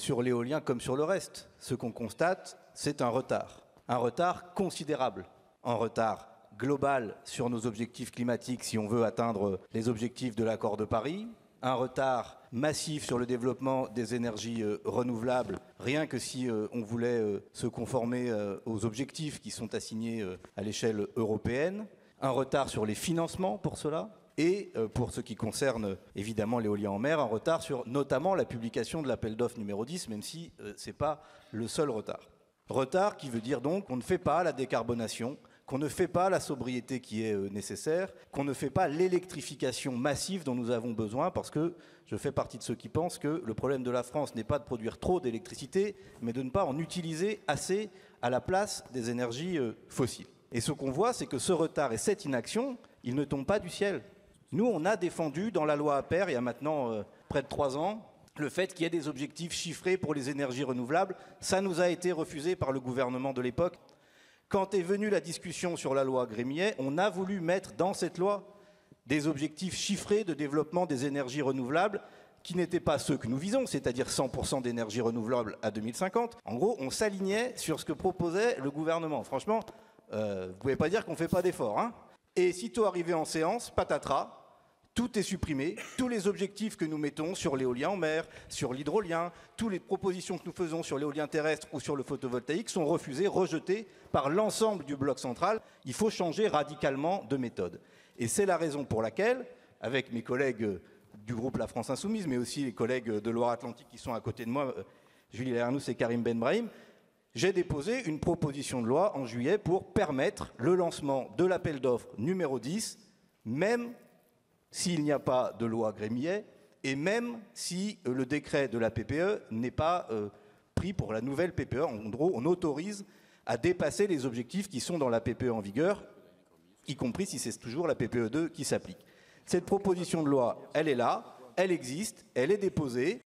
sur l'éolien comme sur le reste. Ce qu'on constate, c'est un retard considérable, un retard global sur nos objectifs climatiques si on veut atteindre les objectifs de l'accord de Paris, un retard massif sur le développement des énergies renouvelables, rien que si on voulait se conformer aux objectifs qui sont assignés à l'échelle européenne, un retard sur les financements pour cela, et pour ce qui concerne évidemment l'éolien en mer, un retard sur notamment la publication de l'appel d'offres numéro 10, même si ce n'est pas le seul retard. Retard qui veut dire donc qu'on ne fait pas la décarbonation, qu'on ne fait pas la sobriété qui est nécessaire, qu'on ne fait pas l'électrification massive dont nous avons besoin, parce que je fais partie de ceux qui pensent que le problème de la France n'est pas de produire trop d'électricité, mais de ne pas en utiliser assez à la place des énergies fossiles. Et ce qu'on voit, c'est que ce retard et cette inaction, ils ne tombent pas du ciel. Nous, on a défendu dans la loi APER, il y a maintenant près de 3 ans, le fait qu'il y ait des objectifs chiffrés pour les énergies renouvelables. Ça nous a été refusé par le gouvernement de l'époque. Quand est venue la discussion sur la loi Grémillet, on a voulu mettre dans cette loi des objectifs chiffrés de développement des énergies renouvelables qui n'étaient pas ceux que nous visons, c'est-à-dire 100% d'énergie renouvelable à 2050. En gros, on s'alignait sur ce que proposait le gouvernement. Franchement, vous ne pouvez pas dire qu'on ne fait pas d'efforts, hein. Et sitôt arrivé en séance, patatras, tout est supprimé, tous les objectifs que nous mettons sur l'éolien en mer, sur l'hydrolien, toutes les propositions que nous faisons sur l'éolien terrestre ou sur le photovoltaïque sont refusées, rejetées par l'ensemble du bloc central. Il faut changer radicalement de méthode. Et c'est la raison pour laquelle, avec mes collègues du groupe La France Insoumise, mais aussi les collègues de Loire-Atlantique qui sont à côté de moi, Julie Lernoux et Karim Benbrahim, j'ai déposé une proposition de loi en juillet pour permettre le lancement de l'appel d'offres numéro 10, même s'il n'y a pas de loi Grémillet, et même si le décret de la PPE n'est pas pris pour la nouvelle PPE. En gros, on autorise à dépasser les objectifs qui sont dans la PPE en vigueur, y compris si c'est toujours la PPE 2 qui s'applique. Cette proposition de loi, elle est là, elle existe, elle est déposée.